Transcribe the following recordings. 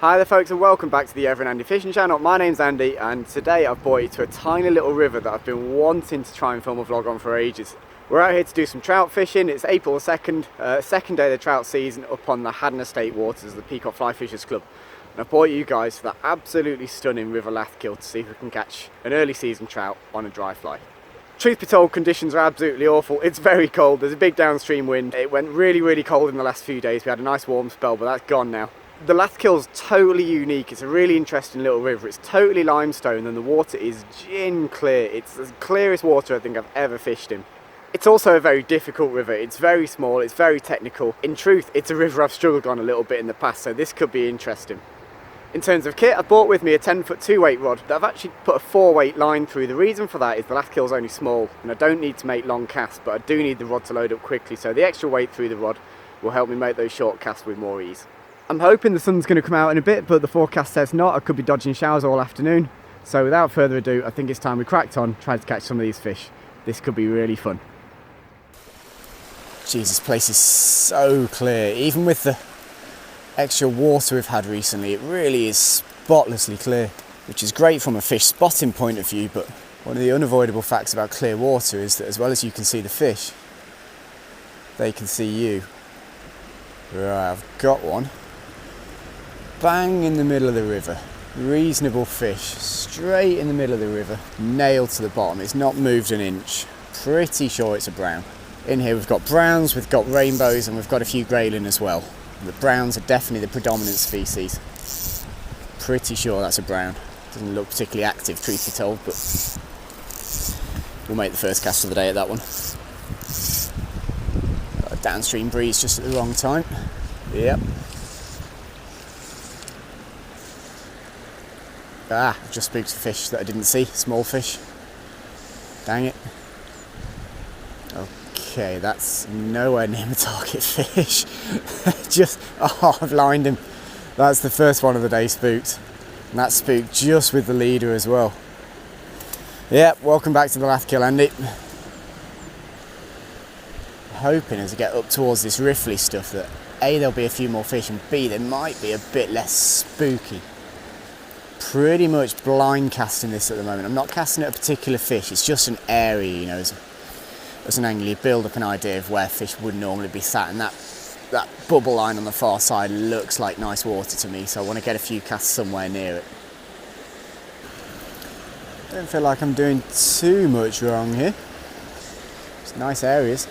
Hi there folks, and welcome back to the Ever and Andy Fishing Channel. My name's Andy, and today I've brought you to a tiny little river that I've been wanting to try and film a vlog on for ages. We're out here to do some trout fishing. It's April the 2nd, second day of the trout season up on the Haddon Estate waters of the Peacock Fly Fishing Club. And I've brought you guys to that absolutely stunning River Lathkill to see if we can catch an early season trout on a dry fly. Truth be told, conditions are absolutely awful. It's very cold, there's a big downstream wind. It went really cold in the last few days. We had a nice warm spell, but that's gone now. The Lathkill's totally unique. It's a really interesting little river. It's totally limestone and the water is gin clear. It's the clearest water I think I've ever fished in. It's also a very difficult river. It's very small, it's very technical. In truth, it's a river I've struggled on a little bit in the past, so this could be interesting. In terms of kit, I brought with me a 10-foot 2-weight rod that I've actually put a 4-weight line through. The reason for that is the Lathkill's only small and I don't need to make long casts, but I do need the rod to load up quickly, so the extra weight through the rod will help me make those short casts with more ease. I'm hoping the sun's going to come out in a bit, but the forecast says not. I could be dodging showers all afternoon. So without further ado, I think it's time we cracked on, tried to catch some of these fish. This could be really fun. Jeez, this place is so clear. Even with the extra water we've had recently, it really is spotlessly clear, which is great from a fish spotting point of view, but one of the unavoidable facts about clear water is that as well as you can see the fish, they can see you. Right, I've got one. Bang in the middle of the river. Reasonable fish, straight in the middle of the river, nailed to the bottom. It's not moved an inch. Pretty sure it's a brown. In here we've got browns, we've got rainbows, and we've got a few grayling as well. The browns are definitely the predominant species. Pretty sure that's a brown. Doesn't look particularly active, truth be told, but we'll make the first cast of the day at that one. Got a downstream breeze just at the wrong time. Yep. I've just spooked a fish that I didn't see, small fish. Dang it. Okay, that's nowhere near my target fish. I've lined him. That's the first one of the day spooked. And that's spooked just with the leader as well. Yep, welcome back to the Lathkill, Andy. Hoping as I get up towards this riffly stuff that A, there'll be a few more fish, and B, they might be a bit less spooky. Pretty much blind casting this at the moment. I'm not casting at a particular fish, it's just an area, you know, as an angle you build up an idea of where fish would normally be sat, and that bubble line on the far side looks like nice water to me, so I want to get a few casts somewhere near it. Don't feel like I'm doing too much wrong here. It's nice areas.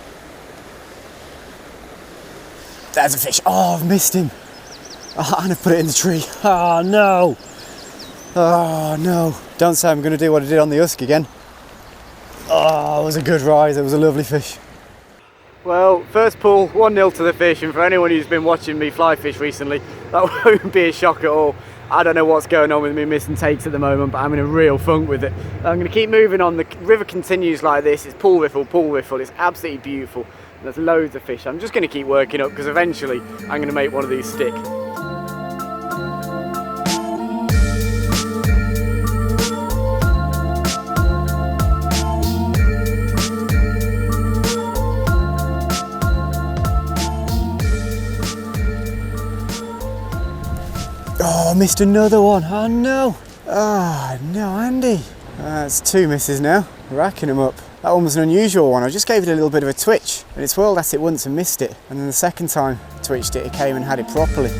There's a fish. Oh, I've missed him. Oh, and I've put it in the tree. Oh no. Oh no, don't say I'm going to do what I did on the Usk again. Oh, it was a good rise, it was a lovely fish. Well, first pull, 1-0 to the fish, and for anyone who's been watching me fly fish recently, that won't be a shock at all. I don't know what's going on with me missing takes at the moment, but I'm in a real funk with it. I'm going to keep moving on. The river continues like this, it's pull riffle, it's absolutely beautiful. And there's loads of fish. I'm just going to keep working up because eventually I'm going to make one of these stick. Oh, I missed another one. Oh no. Oh no, Andy. That's 2 misses now. Racking them up. That one was an unusual one. I just gave it a little bit of a twitch and it's whirled at it once and missed it. And then the second time I twitched it, it came and had it properly.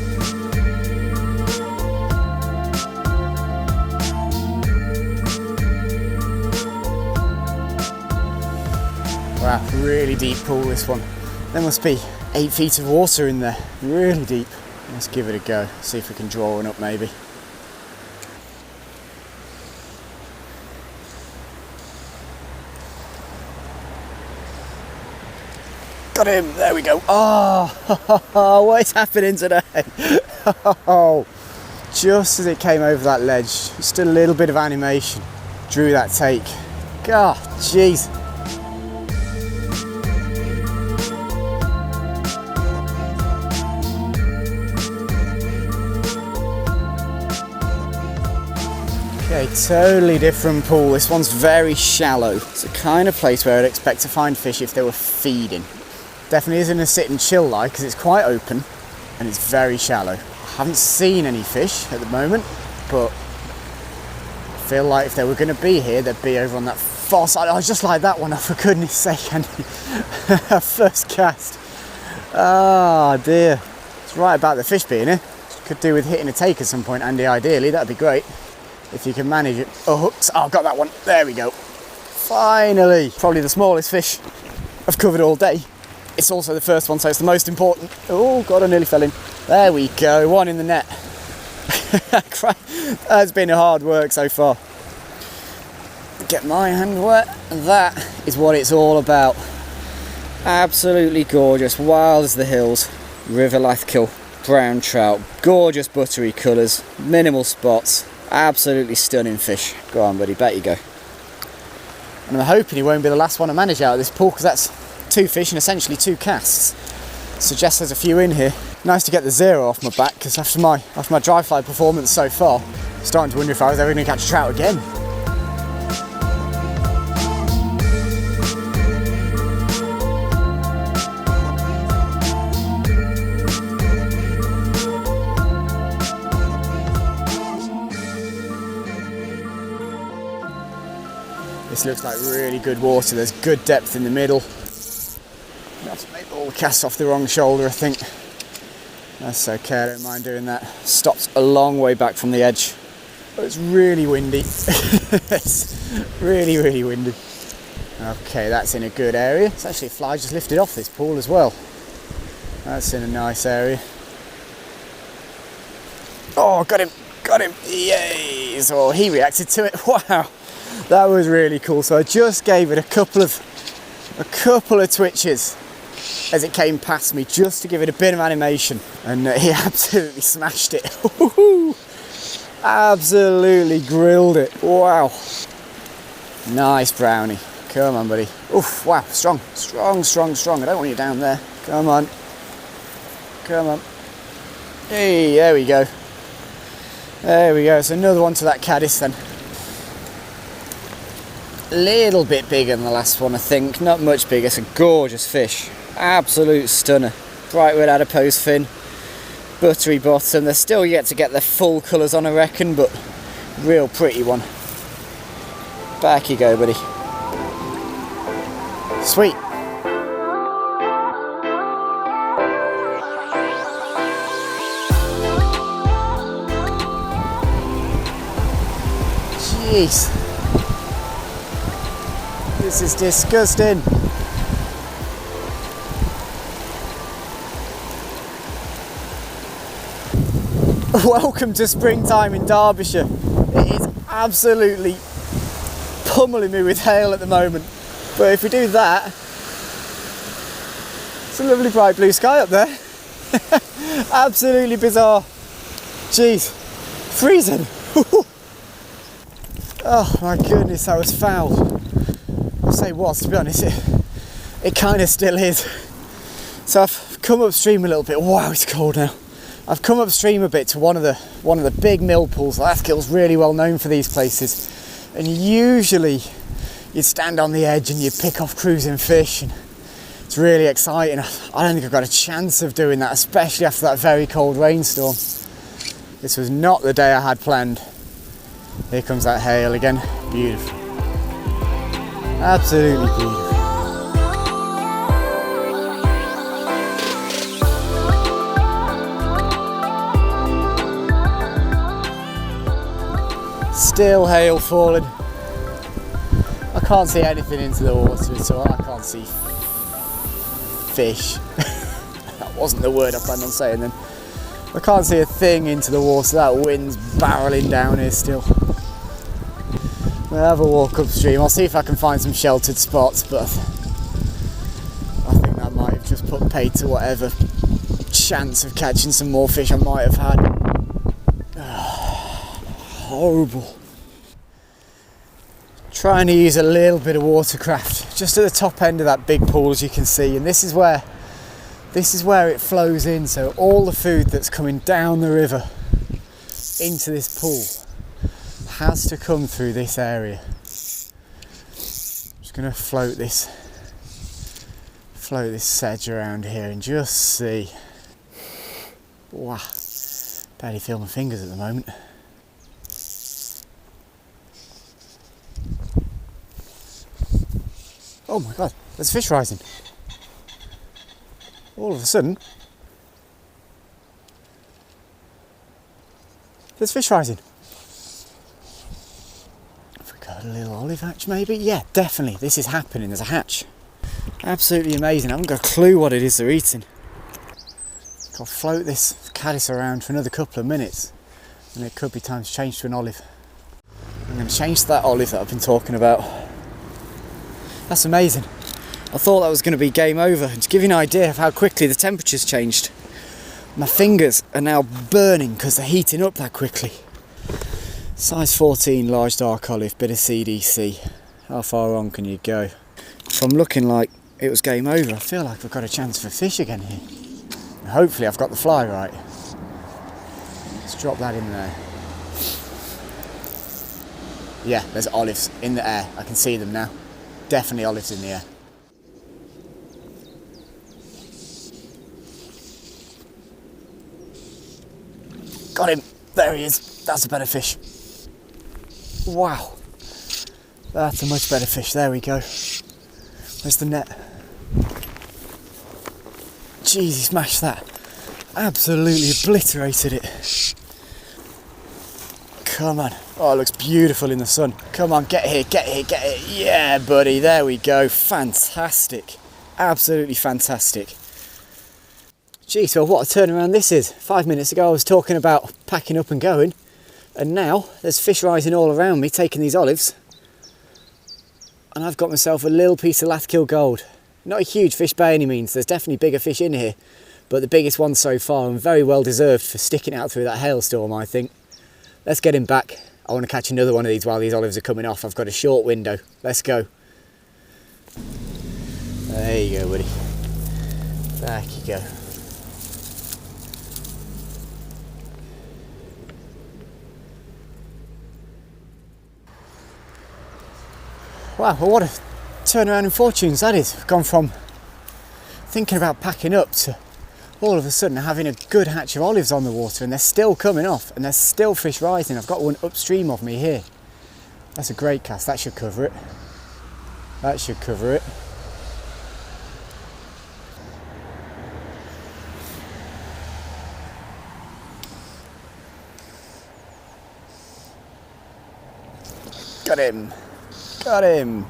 Wow, really deep pool this one. There must be 8 feet of water in there. Really deep. Let's give it a go, see if we can draw one up maybe. Got him, there we go. Oh, what is happening today? Oh, just as it came over that ledge, just a little bit of animation, drew that take. God, jeez. Okay, totally different pool. This one's very shallow. It's the kind of place where I'd expect to find fish if they were feeding. Definitely isn't a sit and chill like, because it's quite open and it's very shallow. Haven't seen any fish at the moment, but I feel like if they were going to be here, they'd be over on that far side. Oh, just like that one, oh, for goodness sake, Andy. First cast. Ah, dear. It's right about the fish being here. Could do with hitting a take at some point, Andy, ideally. That'd be great. If you can manage it. Oh, hooks. Oh, I've got that one. There we go. Finally. Probably the smallest fish I've covered all day. It's also the first one, so it's the most important. Oh, God, I nearly fell in. There we go. One in the net. That's been hard work so far. Get my hand wet. That is what it's all about. Absolutely gorgeous. Wild as the hills. River Lathkill. Brown trout. Gorgeous buttery colours. Minimal spots. Absolutely stunning fish. Go on, buddy. Bet you go. And I'm hoping he won't be the last one to manage out of this pool, because that's 2 fish and essentially 2 casts. Suggests there's a few in here. Nice to get the 0 off my back, because after my dry fly performance so far, I'm starting to wonder if I was ever going to catch a trout again. This looks like really good water. There's good depth in the middle. I have to make all the casts off the wrong shoulder, I think. That's okay, I don't mind doing that. Stopped a long way back from the edge. But it's really windy. It's really, really windy. Okay, that's in a good area. It's actually a fly just lifted off this pool as well. That's in a nice area. Oh, got him, got him. Yay! So he reacted to it. Wow. That was really cool. So I just gave it a couple of twitches as it came past me, just to give it a bit of animation, and he absolutely smashed it. Absolutely grilled it. Wow. Nice brownie. Come on, buddy. Oof, wow, strong. Strong, strong, strong. I don't want you down there. Come on. Come on. Hey, there we go. There we go. So another one to that caddis then. A little bit bigger than the last one, I think. Not much bigger. It's a gorgeous fish. Absolute stunner. Bright red adipose fin. Buttery bottom. They're still yet to get their full colours on, I reckon, but real pretty one. Back you go, buddy. Sweet. Jeez. This is disgusting. Welcome to springtime in Derbyshire. It is absolutely pummeling me with hail at the moment. But if we do that, it's a lovely bright blue sky up there. Absolutely bizarre. Jeez, freezing. Oh my goodness, that was foul. I'll say was, to be honest, it kind of still is. So I've come upstream a little bit. Wow, it's cold now. I've come upstream a bit to one of the big mill pools. Lathkill's really well known for these places, and usually you'd stand on the edge and you'd pick off cruising fish, and it's really exciting. I don't think I've got a chance of doing that, especially after that very cold rainstorm. This was not the day I had planned. Here comes that hail again. Beautiful. Absolutely beautiful. Still hail falling. I can't see anything into the water at all. I can't see fish. That wasn't the word I planned on saying then. I can't see a thing into the water. That wind's barreling down here still. We'll have a walk upstream. I'll see if I can find some sheltered spots, but I think that might have just put paid to whatever chance of catching some more fish I might have had. Horrible. Trying to use a little bit of watercraft just at the top end of that big pool, as you can see, and this is where it flows in. So all the food that's coming down the river into this pool has to come through this area. I'm just going to float this sedge around here and just see. Wow, Barely feel my fingers at the moment. Oh my god, there's fish rising. All of a sudden, there's fish rising. Have we got a little olive hatch maybe? Yeah, definitely, this is happening, there's a hatch. Absolutely amazing, I haven't got a clue what it is they're eating. I'll float this caddis around for another couple of minutes and it could be time to change to an olive. I'm going to change to that olive that I've been talking about. That's amazing. I thought that was going to be game over. And to give you an idea of how quickly the temperature's changed, my fingers are now burning because they're heating up that quickly. Size 14 large dark olive, bit of CDC. How far on can you go? From looking like it was game over, I feel like I've got a chance for fish again here. And hopefully I've got the fly right. Let's drop that in there. Yeah, there's olives in the air. I can see them now. Definitely olives in the air. Got him. There he is. That's a better fish. Wow. That's a much better fish. There we go. Where's the net? Jeez, he smashed that. Absolutely obliterated it. Come on. Oh, it looks beautiful in the sun. Come on, get here, get here, get here. Yeah, buddy, there we go. Fantastic. Absolutely fantastic. Geez, well, what a turnaround this is. 5 minutes ago I was talking about packing up and going, and now there's fish rising all around me taking these olives, and I've got myself a little piece of Lathkill gold. Not a huge fish by any means, there's definitely bigger fish in here, but the biggest one so far, and very well deserved for sticking out through that hailstorm, I think. Let's get him back. I want to catch another one of these while these olives are coming off. I've got a short window. Let's go. There you go, buddy. Back you go. Wow, well, what a turnaround in fortunes that is. We've gone from thinking about packing up to all of a sudden having a good hatch of olives on the water, and they're still coming off and there's still fish rising. I've got one upstream of me here. That's a great cast. That should cover it. That should cover it. Got him. Got him.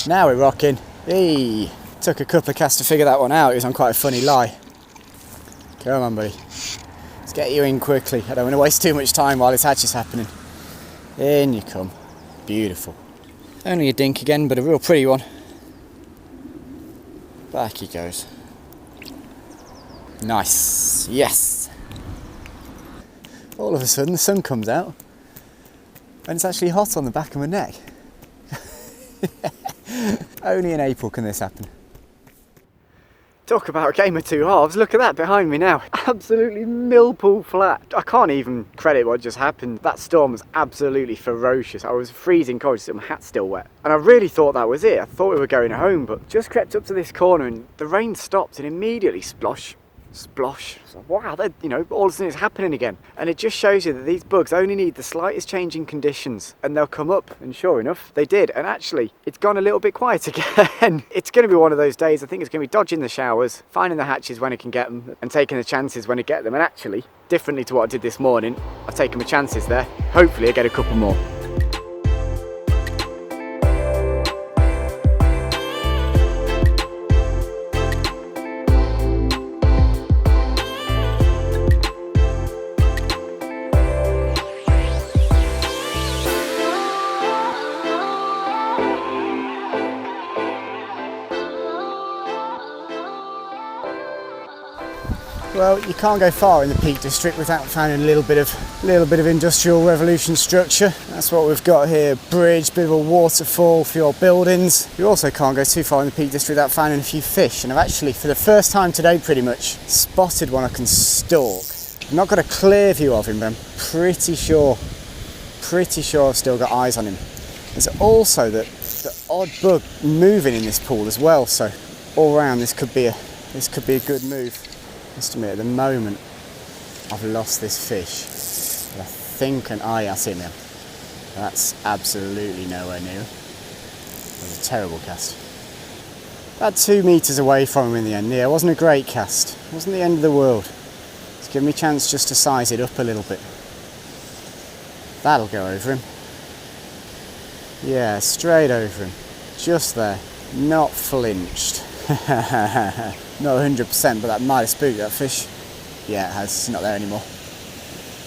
Now we're rocking. Hey, took a couple of casts to figure that one out. It was on quite a funny lie. Come on, buddy. Let's get you in quickly. I don't want to waste too much time while this hatch is happening. In you come. Beautiful. Only a dink again, but a real pretty one. Back he goes. Nice. Yes. All of a sudden the sun comes out and it's actually hot on the back of my neck. Only in April can this happen. Talk about a game of two halves, look at that behind me now. Absolutely millpool flat. I can't even credit what just happened. That storm was absolutely ferocious. I was freezing cold, so my hat's still wet. And I really thought that was it. I thought we were going home, but just crept up to this corner and the rain stopped and immediately splosh. Splosh. So, wow, you know, all of a sudden it's happening again. And it just shows you that these bugs only need the slightest change in conditions and they'll come up. And sure enough, they did. And actually, it's gone a little bit quiet again. It's going to be one of those days. I think it's going to be dodging the showers, finding the hatches when I can get them, and taking the chances when I get them. And actually, differently to what I did this morning, I've taken my chances there. Hopefully I get a couple more. Well, you can't go far in the Peak District without finding a little bit of industrial revolution structure. That's what we've got here. Bridge, bit of a waterfall, a few old buildings. You also can't go too far in the Peak District without finding a few fish. And I've actually, for the first time today pretty much, spotted one I can stalk. I've not got a clear view of him, but I'm pretty sure I've still got eyes on him. There's also the odd bug moving in this pool as well, so all round this could be a good move. Just admit, at the moment, I've lost this fish. But I think I see him. That's absolutely nowhere near. It was a terrible cast. About 2 metres away from him in the end. Yeah, it wasn't a great cast. It wasn't the end of the world. It's given me a chance just to size it up a little bit. That'll go over him. Yeah, straight over him. Just there. Not flinched. Not 100%, but that might have spooked that fish. Yeah, it has. It's not there anymore.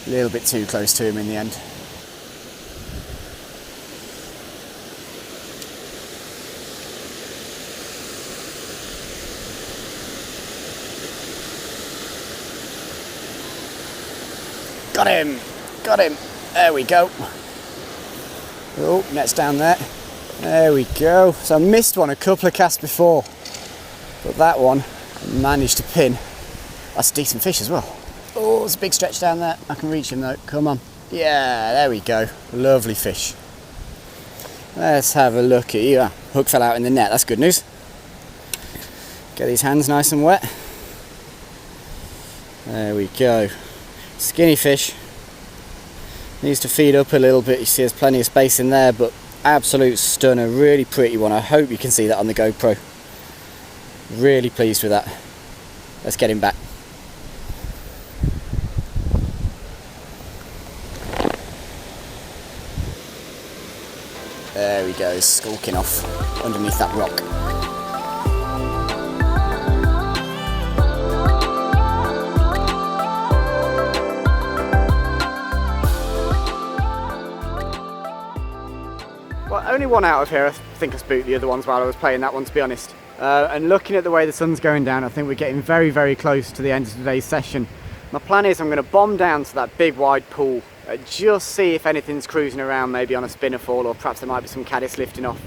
A little bit too close to him in the end. Got him! Got him! There we go. Oh, net's down there. There we go. So I missed one a couple of casts before, but that one I managed to pin. That's a decent fish as well. Oh, there's a big stretch down there. I can reach him though. Come on. Yeah, there we go. Lovely fish. Let's have a look at you. Hook fell out in the net. That's good news. Get these hands nice and wet. There we go. Skinny fish. Needs to feed up a little bit. You see there's plenty of space in there, but absolute stunner. Really pretty one. I hope you can see that on the GoPro. Really pleased with that. Let's get him back. There he goes, skulking off underneath that rock. Well, only one out of here. I think I spooked the other ones while I was playing that one, to be honest. And looking at the way the sun's going down, I think we're getting very, very close to the end of today's session. My plan is I'm going to bomb down to that big wide pool, just see if anything's cruising around, maybe on a spinner fall, or perhaps there might be some caddis lifting off.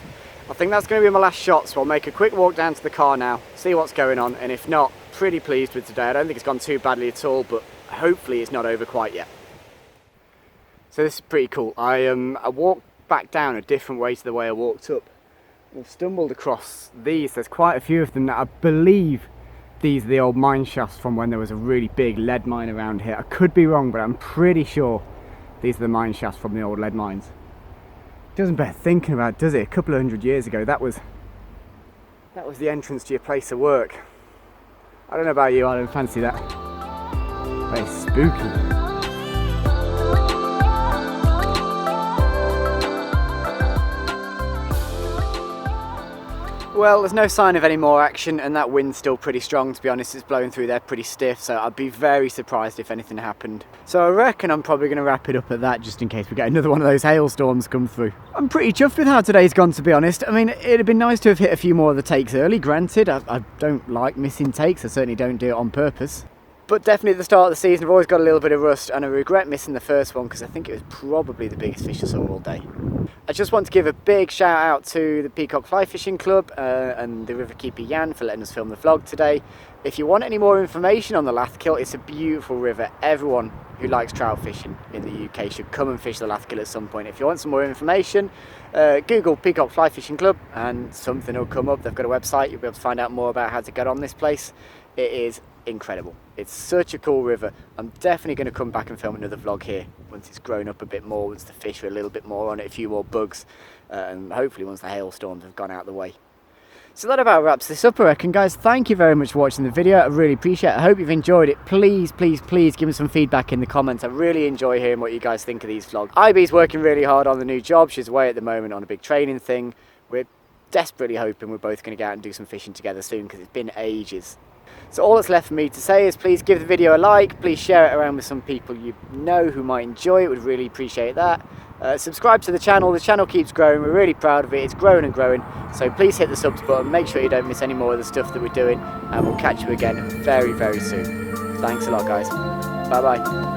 I think that's going to be my last shot, so I'll make a quick walk down to the car now, see what's going on, and if not, pretty pleased with today. I don't think it's gone too badly at all, but hopefully it's not over quite yet. So this is pretty cool. I walked back down a different way to the way I walked up. I've stumbled across these. There's quite a few of them that I believe these are the old mine shafts from when there was a really big lead mine around here. I could be wrong, but I'm pretty sure these are the mine shafts from the old lead mines. Doesn't bear thinking about, does it? A couple of 100 years ago, that was the entrance to your place of work. I don't know about you, I don't fancy that. Very spooky. Well, there's no sign of any more action, and that wind's still pretty strong, to be honest. It's blowing through there pretty stiff, so I'd be very surprised if anything happened. So I reckon I'm probably going to wrap it up at that, just in case we get another one of those hailstorms come through. I'm pretty chuffed with how today's gone, to be honest. I mean, it'd have been nice to have hit a few more of the takes early, granted. I don't like missing takes, I certainly don't do it on purpose. But definitely at the start of the season, I've always got a little bit of rust, and I regret missing the first one because I think it was probably the biggest fish I saw all day. I just want to give a big shout out to the Peacock Fly Fishing Club and the River Jan for letting us film the vlog today. If you want any more information on the Lathkill, it's a beautiful river. Everyone who likes trout fishing in the UK should come and fish the Lathkill at some point. If you want some more information, Google Peacock Fly Fishing Club and something will come up. They've got a website, you'll be able to find out more about how to get on this place. It is incredible. It's such a cool river. I'm definitely going to come back and film another vlog here once it's grown up a bit more, once the fish are a little bit more on it, a few more bugs, and hopefully once the hailstorms have gone out of the way. So that about wraps this up, I reckon, guys. Thank you very much for watching the video. I really appreciate it. I hope you've enjoyed it. Please, please, please give me some feedback in the comments. I really enjoy hearing what you guys think of these vlogs. IB's working really hard on the new job. She's away at the moment on a big training thing. We're desperately hoping we're both going to go out and do some fishing together soon because it's been ages. So all that's left for me to say is please give the video a like, please share it around with some people you know who might enjoy it, would really appreciate that. Subscribe to the channel keeps growing, we're really proud of it, it's growing and growing, so please hit the subs button, make sure you don't miss any more of the stuff that we're doing, and we'll catch you again very, very soon. Thanks a lot, guys. Bye bye.